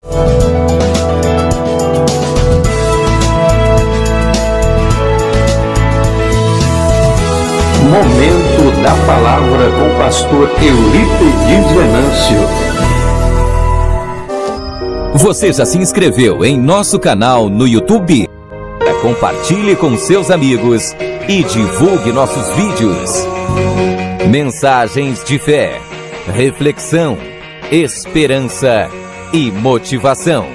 Momento da Palavra com o pastor Eurípides Venâncio. Você já se inscreveu em nosso canal no YouTube? Compartilhe com seus amigos e divulgue nossos vídeos. Mensagens de fé, reflexão, esperança e motivação.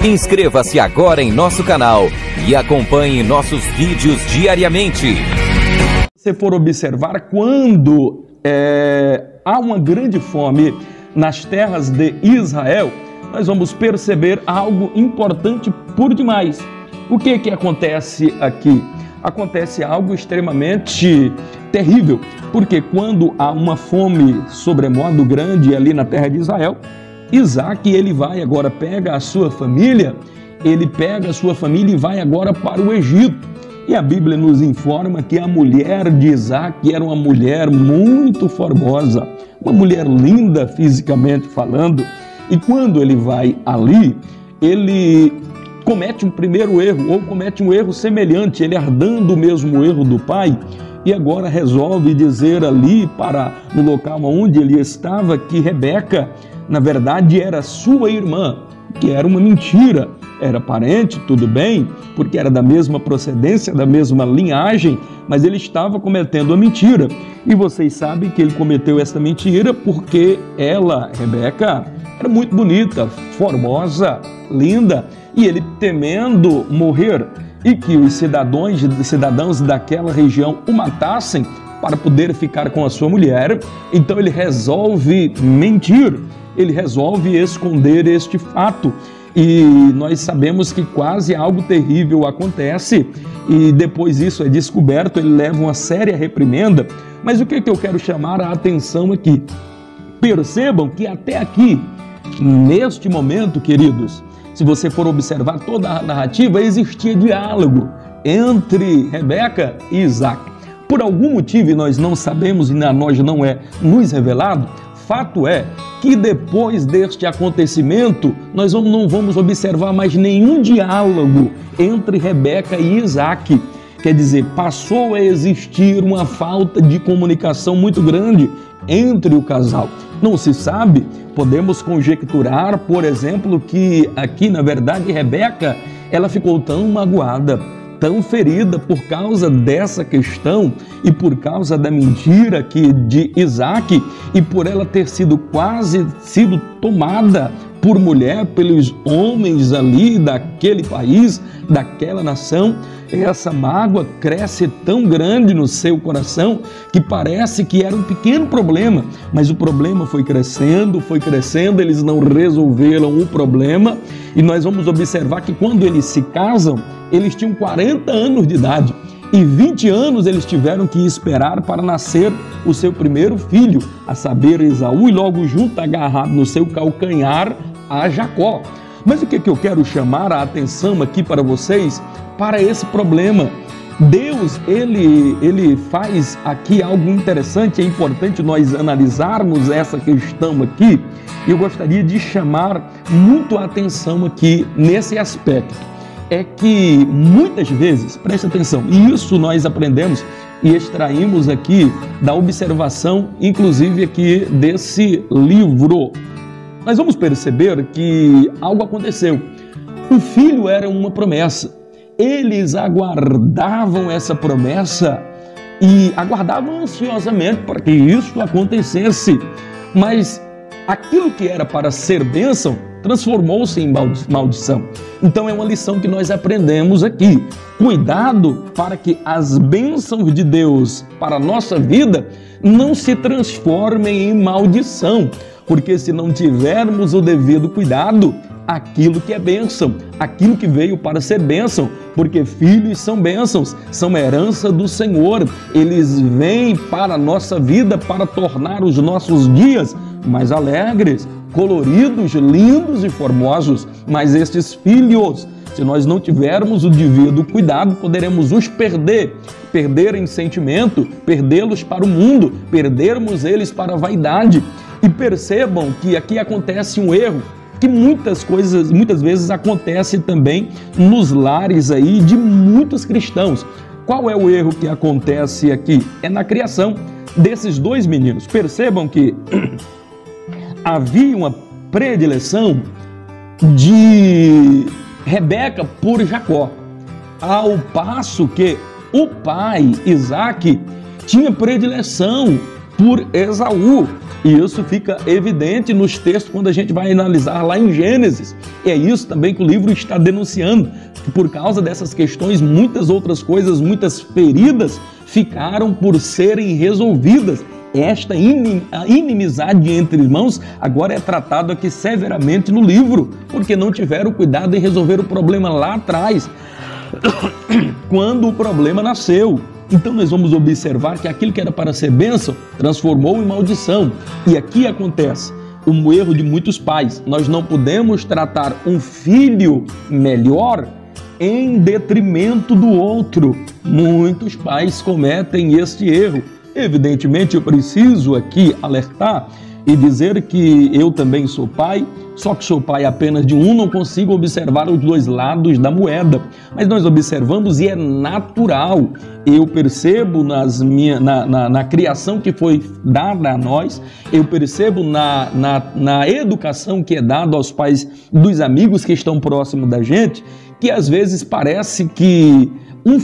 Inscreva-se agora em nosso canal e acompanhe nossos vídeos diariamente. Se você for observar, quando há uma grande fome nas terras de Israel, nós vamos perceber algo importante por demais. O que acontece aqui? Acontece algo extremamente terrível, porque quando há uma fome sobremodo grande ali na terra de Israel, Isaac, ele vai agora, pega a sua família e vai agora para o Egito. E a Bíblia nos informa que a mulher de Isaac era uma mulher muito formosa, uma mulher linda fisicamente falando. E quando ele vai ali, ele comete um primeiro erro, ou comete um erro semelhante, ele herdando o mesmo erro do pai, e agora resolve dizer ali, no local onde ele estava, que Rebeca, na verdade, era sua irmã, que era uma mentira. Era parente, tudo bem, porque era da mesma procedência, da mesma linhagem, mas ele estava cometendo a mentira. E vocês sabem que ele cometeu essa mentira porque ela, Rebeca, era muito bonita, formosa, linda, e ele, temendo morrer e que os cidadãos daquela região o matassem para poder ficar com a sua mulher, então ele resolve mentir, ele resolve esconder este fato. E nós sabemos que quase algo terrível acontece e depois isso é descoberto, ele leva uma séria reprimenda. Mas o que eu quero chamar a atenção aqui? Percebam que até aqui, neste momento, queridos, se você for observar toda a narrativa, existia diálogo entre Rebeca e Isaac. Por algum motivo, nós não sabemos e a nós não é nos revelado, fato é que depois deste acontecimento, nós não vamos observar mais nenhum diálogo entre Rebeca e Isaac. Quer dizer, passou a existir uma falta de comunicação muito grande entre o casal. Não se sabe, podemos conjecturar, por exemplo, que aqui, na verdade, Rebeca, ela ficou tão magoada, tão ferida por causa dessa questão e por causa da mentira de Isaac e por ela ter quase sido tomada por mulher, pelos homens ali daquele país, daquela nação. Essa mágoa cresce tão grande no seu coração que parece que era um pequeno problema, mas o problema foi crescendo, eles não resolveram o problema e nós vamos observar que quando eles se casam, eles tinham 40 anos de idade e 20 anos eles tiveram que esperar para nascer o seu primeiro filho, a saber, Esaú, e logo junto, agarrado no seu calcanhar, a Jacó. Mas o que eu quero chamar a atenção aqui para vocês, para esse problema? Deus, ele faz aqui algo interessante, é importante nós analisarmos essa questão aqui, e eu gostaria de chamar muito a atenção aqui nesse aspecto. É que muitas vezes, preste atenção, e isso nós aprendemos e extraímos aqui da observação, inclusive aqui desse livro. Nós vamos perceber que algo aconteceu. O filho era uma promessa. Eles aguardavam essa promessa e aguardavam ansiosamente para que isso acontecesse. Mas aquilo que era para ser bênção transformou-se em maldição. Então é uma lição que nós aprendemos aqui. Cuidado para que as bênçãos de Deus para a nossa vida não se transformem em maldição. Porque se não tivermos o devido cuidado, aquilo que é bênção, aquilo que veio para ser bênção, porque filhos são bênçãos, são herança do Senhor, eles vêm para a nossa vida para tornar os nossos dias mais alegres, coloridos, lindos e formosos, mas estes filhos, se nós não tivermos o devido cuidado, poderemos os perder em sentimento, perdê-los para o mundo, perdermos eles para a vaidade. E percebam que aqui acontece um erro, que muitas vezes acontece também nos lares aí de muitos cristãos. Qual é o erro que acontece aqui? É na criação desses dois meninos. Percebam que havia uma predileção de Rebeca por Jacó, ao passo que o pai, Isaque, tinha predileção por Esaú. E isso fica evidente nos textos quando a gente vai analisar lá em Gênesis. É isso também que o livro está denunciando, que por causa dessas questões, muitas outras coisas, muitas feridas ficaram por serem resolvidas. Esta inimizade entre irmãos agora é tratado aqui severamente no livro, porque não tiveram cuidado em resolver o problema lá atrás, quando o problema nasceu. Então nós vamos observar que aquilo que era para ser bênção, transformou em maldição. E aqui acontece um erro de muitos pais. Nós não podemos tratar um filho melhor em detrimento do outro. Muitos pais cometem este erro. Evidentemente, eu preciso aqui alertar e dizer que eu também sou pai, só que sou pai apenas de um, não consigo observar os dois lados da moeda. Mas nós observamos e é natural. Eu percebo na criação que foi dada a nós, eu percebo na educação que é dada aos pais dos amigos que estão próximos da gente, que às vezes parece que um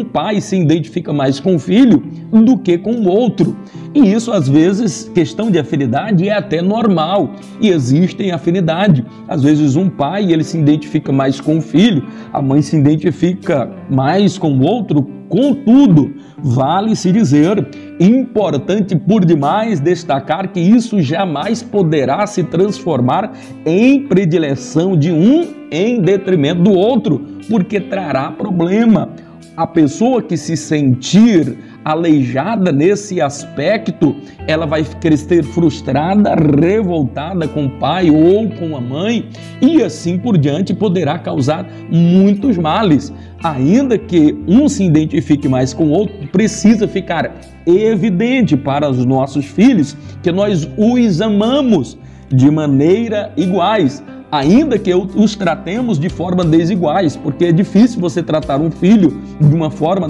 pai se identifica mais com o filho do que com o outro. E isso, às vezes, questão de afinidade é até normal. E existem afinidade. Às vezes um pai, ele se identifica mais com o filho, a mãe se identifica mais com o outro. Contudo, vale-se dizer, importante por demais destacar que isso jamais poderá se transformar em predileção de um em detrimento do outro, porque trará problema. A pessoa que se sentir aleijada nesse aspecto, ela vai crescer frustrada, revoltada com o pai ou com a mãe e assim por diante poderá causar muitos males. Ainda que um se identifique mais com o outro, precisa ficar evidente para os nossos filhos que nós os amamos de maneira iguais, ainda que os tratemos de forma desiguais, porque é difícil você tratar um filho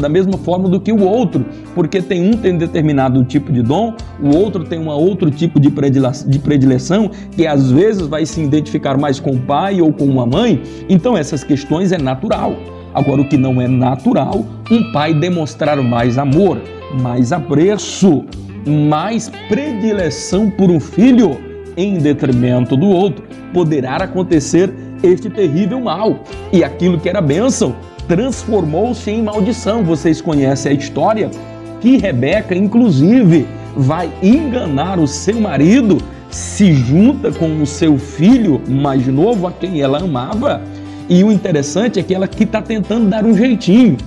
da mesma forma do que o outro, porque um tem determinado tipo de dom, o outro tem outro tipo de predileção, que às vezes vai se identificar mais com o pai ou com a mãe. Então essas questões é natural. Agora, o que não é natural, um pai demonstrar mais amor, mais apreço, mais predileção por um filho em detrimento do outro. Poderá acontecer este terrível mal. E aquilo que era bênção transformou-se em maldição. Vocês conhecem a história que Rebeca, inclusive, vai enganar o seu marido, se junta com o seu filho mais novo, a quem ela amava. E o interessante é que ela que está tentando dar um jeitinho.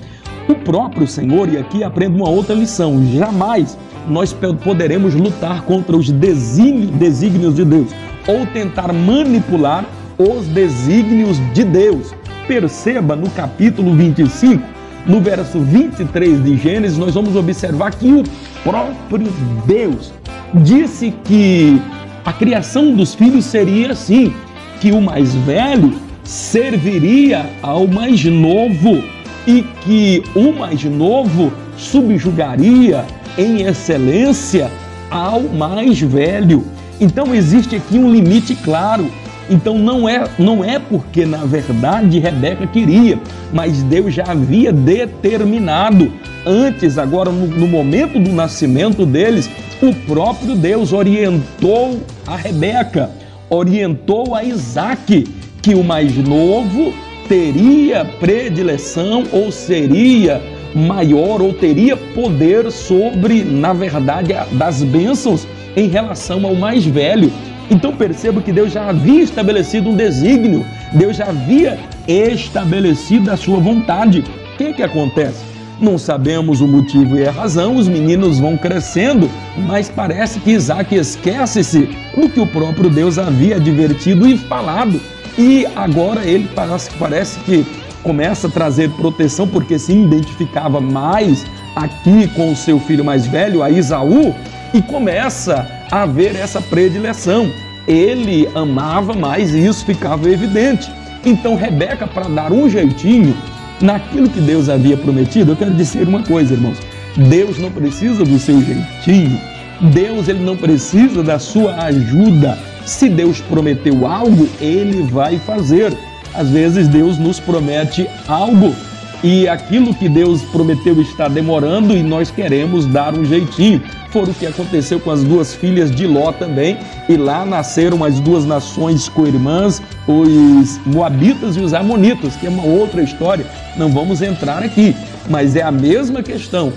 O próprio Senhor, e aqui aprende uma outra lição, jamais nós poderemos lutar contra os desígnios de Deus ou tentar manipular os desígnios de Deus. Perceba no capítulo 25, no verso 23 de Gênesis, nós vamos observar que o próprio Deus disse que a criação dos filhos seria assim, que o mais velho serviria ao mais novo e que o mais novo subjugaria em excelência ao mais velho. Então existe aqui um limite claro. Então não é porque na verdade Rebeca queria, mas Deus já havia determinado. Antes, agora no momento do nascimento deles, o próprio Deus orientou a Rebeca, orientou a Isaque, que o mais novo teria predileção ou seria maior ou teria poder sobre, na verdade, das bênçãos em relação ao mais velho. Então perceba que Deus já havia estabelecido um desígnio, Deus já havia estabelecido a sua vontade. O que acontece? Não sabemos o motivo e a razão, os meninos vão crescendo, mas parece que Isaac esquece-se do que o próprio Deus havia advertido e falado. E agora ele parece que começa a trazer proteção, porque se identificava mais aqui com o seu filho mais velho, a Esaú, e começa a haver essa predileção. Ele amava mais e isso ficava evidente. Então Rebeca, para dar um jeitinho naquilo que Deus havia prometido, eu quero dizer uma coisa, irmãos, Deus não precisa do seu jeitinho, Deus ele não precisa da sua ajuda. Se Deus prometeu algo, Ele vai fazer. Às vezes Deus nos promete algo e aquilo que Deus prometeu está demorando e nós queremos dar um jeitinho. Foi o que aconteceu com as duas filhas de Ló também, e lá nasceram as duas nações co-irmãs, os Moabitas e os Amonitas, que é uma outra história, não vamos entrar aqui, mas é a mesma questão.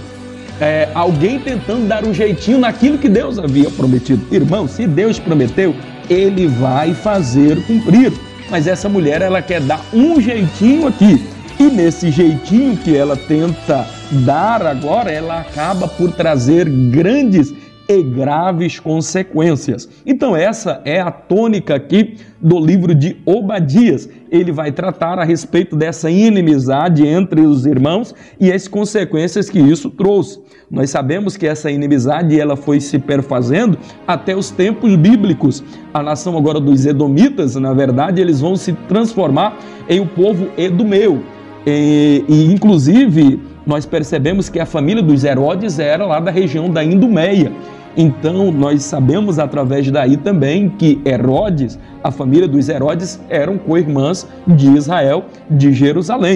Alguém tentando dar um jeitinho naquilo que Deus havia prometido. Irmão, se Deus prometeu, Ele vai fazer cumprir. Mas essa mulher, ela quer dar um jeitinho aqui. E nesse jeitinho que ela tenta dar agora, ela acaba por trazer grandes e graves consequências. Então essa é a tônica aqui do livro de Obadias. Ele vai tratar a respeito dessa inimizade entre os irmãos e as consequências que isso trouxe. Nós sabemos que essa inimizade ela foi se perfazendo até os tempos bíblicos. A nação agora dos Edomitas, na verdade, eles vão se transformar em o povo edumeu. E inclusive nós percebemos que a família dos Herodes era lá da região da Idumeia. Então nós sabemos através daí também que Herodes, a família dos Herodes, eram co-irmãs de Israel, de Jerusalém.